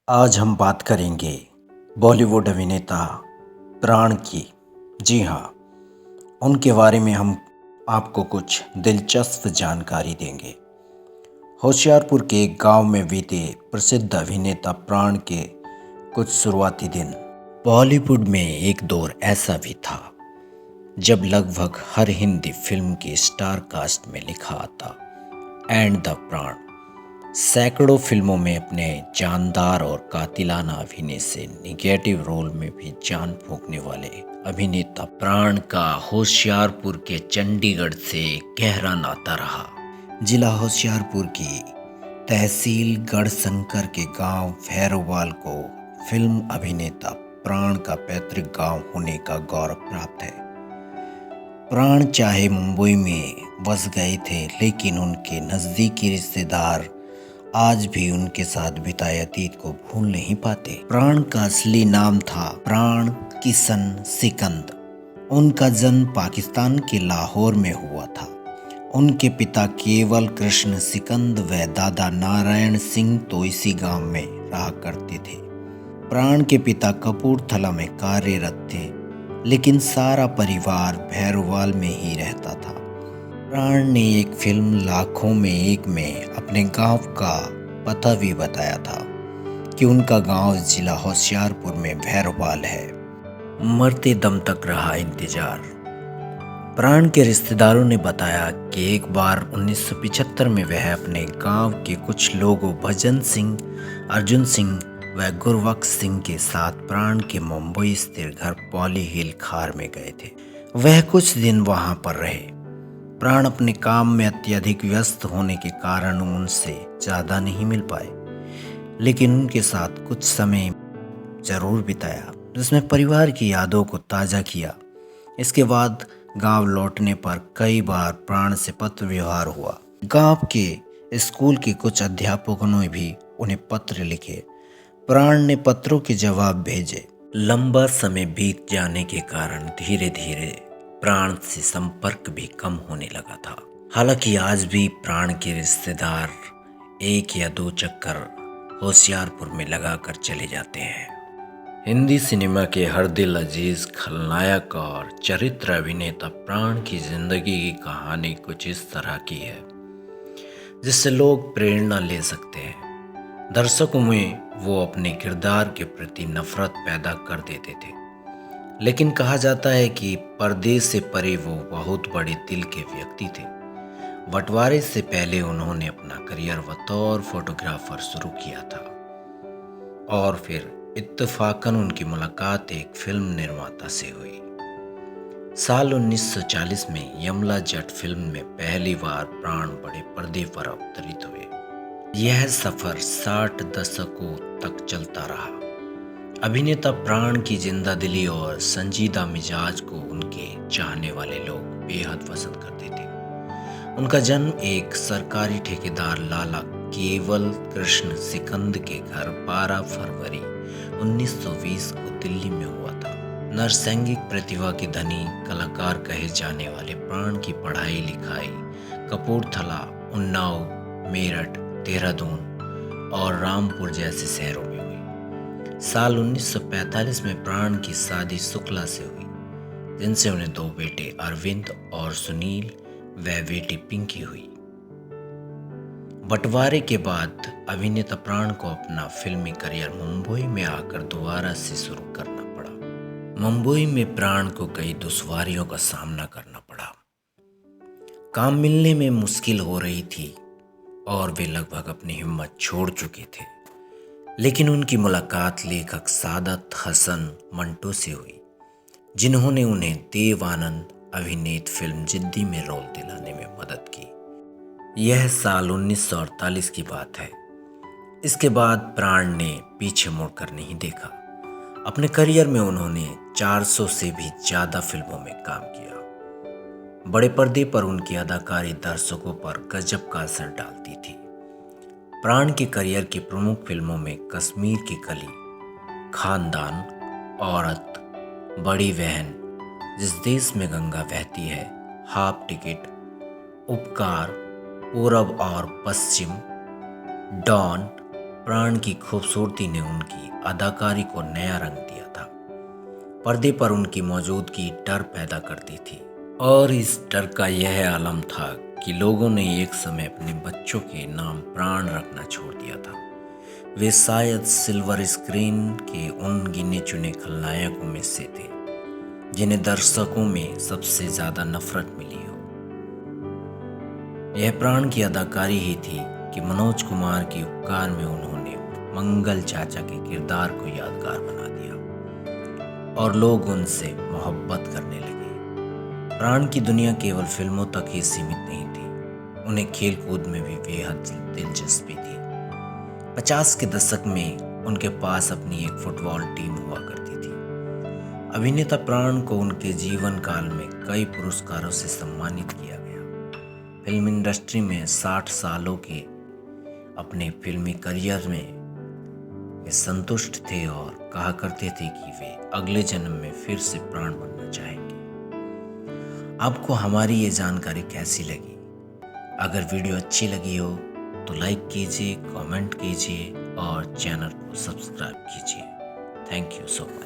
आज हम बात करेंगे बॉलीवुड अभिनेता प्राण की। जी हाँ, उनके बारे में हम आपको कुछ दिलचस्प जानकारी देंगे। होशियारपुर के एक गांव में बीते प्रसिद्ध अभिनेता प्राण के कुछ शुरुआती दिन। बॉलीवुड में एक दौर ऐसा भी था जब लगभग हर हिंदी फिल्म के स्टार कास्ट में लिखा आता एंड द प्राण। सैकड़ों फिल्मों में अपने जानदार और कातिलाना अभिनय से निगेटिव रोल में भी जान फूंकने वाले अभिनेता प्राण का होशियारपुर के चंडीगढ़ से गहरा नाता रहा। जिला होशियारपुर की तहसील गढ़शंकर के गांव भैरोवाल को फिल्म अभिनेता प्राण का पैतृक गांव होने का गौरव प्राप्त है। प्राण चाहे मुंबई में बस गए थे, लेकिन उनके नज़दीकी रिश्तेदार आज भी उनके साथ बिताए अतीत को भूल नहीं पाते। प्राण का असली नाम था प्राण किशन सिकंद। उनका जन्म पाकिस्तान के लाहौर में हुआ था। उनके पिता केवल कृष्ण सिकंद व दादा नारायण सिंह तो इसी गांव में रहा करते थे। प्राण के पिता कपूरथला में कार्यरत थे, लेकिन सारा परिवार भैरोवाल में ही रहता था। प्राण ने एक फिल्म लाखों में एक में अपने गांव का पता भी बताया था कि उनका गांव जिला होशियारपुर में भैरोवाल है। मरते दम तक रहा इंतजार। प्राण के रिश्तेदारों ने बताया कि एक बार 1975 में वह अपने गांव के कुछ लोगों भजन सिंह, अर्जुन सिंह व गुरबख्श सिंह के साथ प्राण के मुंबई स्थित घर पॉली हिल खार में गए थे। वह कुछ दिन वहां पर रहे। प्राण अपने काम में अत्यधिक व्यस्त होने के कारण उनसे ज़्यादा नहीं मिल पाए, लेकिन उनके साथ कुछ समय जरूर बिताया, जिसमें परिवार की यादों को ताज़ा किया। इसके बाद गांव लौटने पर कई बार प्राण से पत्र व्यवहार हुआ। गांव के स्कूल के कुछ अध्यापकों ने भी उन्हें पत्र लिखे। प्राण ने पत्रों के जवाब भेजे। लंबा समय बीत जाने के कारण धीरे धीरे प्राण से संपर्क भी कम होने लगा था। हालांकि आज भी प्राण के रिश्तेदार एक या दो चक्कर होशियारपुर में लगाकर चले जाते हैं। हिंदी सिनेमा के हर दिल अजीज खलनायक और चरित्र अभिनेता प्राण की जिंदगी की कहानी कुछ इस तरह की है जिससे लोग प्रेरणा ले सकते हैं। दर्शकों में वो अपने किरदार के प्रति नफरत पैदा कर देते थे, लेकिन कहा जाता है कि पर्दे से परे वो बहुत बड़े दिल के व्यक्ति थे। बंटवारे से पहले उन्होंने अपना करियर बतौर फोटोग्राफर शुरू किया था और फिर इत्तेफाकन उनकी मुलाकात एक फिल्म निर्माता से हुई। साल 1940 में यमला जट फिल्म में पहली बार प्राण बड़े पर्दे पर अवतरित हुए। यह सफर 60 दशकों तक चलता रहा। अभिनेता प्राण की जिंदा दिली और संजीदा मिजाज को उनके चाहने वाले लोग बेहद पसंद करते थे। उनका जन्म एक सरकारी ठेकेदार लाला केवल कृष्ण सिकंद के घर 12 फरवरी 1920 को दिल्ली में हुआ था। नरसैंगिक प्रतिभा के धनी कलाकार कहे जाने वाले प्राण की पढ़ाई लिखाई कपूरथला, उन्नाव, मेरठ, देहरादून और रामपुर जैसे शहरों में हुई। साल 1945 में प्राण की शादी शुक्ला से हुई, जिनसे उन्हें 2 बेटे अरविंद और सुनील व बेटी पिंकी हुई। बंटवारे के बाद अभिनेता प्राण को अपना फिल्मी करियर मुंबई में आकर दोबारा से शुरू करना पड़ा। मुंबई में प्राण को कई दुश्वारियों का सामना करना पड़ा। काम मिलने में मुश्किल हो रही थी और वे लगभग अपनी हिम्मत छोड़ चुके थे, लेकिन उनकी मुलाकात लेखक सादत हसन मंटो से हुई, जिन्होंने उन्हें देव आनंद अभिनीत फिल्म जिद्दी में रोल दिलाने में मदद की। यह साल 1948 की बात है। इसके बाद प्राण ने पीछे मुड़कर नहीं देखा। अपने करियर में उन्होंने 400 से भी ज़्यादा फिल्मों में काम किया। बड़े पर्दे पर उनकी अदाकारी दर्शकों पर गजब का असर डालती थी। प्राण के करियर की प्रमुख फिल्मों में कश्मीर की कली, खानदान, औरत, बड़ी बहन, जिस देश में गंगा बहती है, हाफ टिकट, उपकार, पूरब और पश्चिम, डॉन, प्राण की खूबसूरती ने उनकी अदाकारी को नया रंग दिया था। पर्दे पर उनकी मौजूदगी डर पैदा करती थी और इस डर का यह आलम था कि लोगों ने एक समय अपने बच्चों के नाम प्राण रखना छोड़ दिया था। वे शायद सिल्वर स्क्रीन के उन गिने चुने खलनायकों में से थे जिन्हें दर्शकों में सबसे ज्यादा नफरत मिली हो। यह प्राण की अदाकारी ही थी कि मनोज कुमार के उपकार में उन्होंने मंगल चाचा के किरदार को यादगार बना दिया और लोग उनसे मोहब्बत करने लगे। प्राण की दुनिया केवल फिल्मों तक ही सीमित नहीं थी, उन्हें खेल कूद में भी बेहद दिलचस्पी थी। 50 के दशक में उनके पास अपनी एक फुटबॉल टीम हुआ करती थी। अभिनेता प्राण को उनके जीवन काल में कई पुरस्कारों से सम्मानित किया गया। फिल्म इंडस्ट्री में 60 सालों के अपने फिल्मी करियर में वे संतुष्ट थे और कहा करते थे कि वे अगले जन्म में फिर से प्राण बनना चाहेंगे। आपको हमारी ये जानकारी कैसी लगी? अगर वीडियो अच्छी लगी हो तो लाइक कीजिए, कमेंट कीजिए और चैनल को सब्सक्राइब कीजिए। Thank you so much.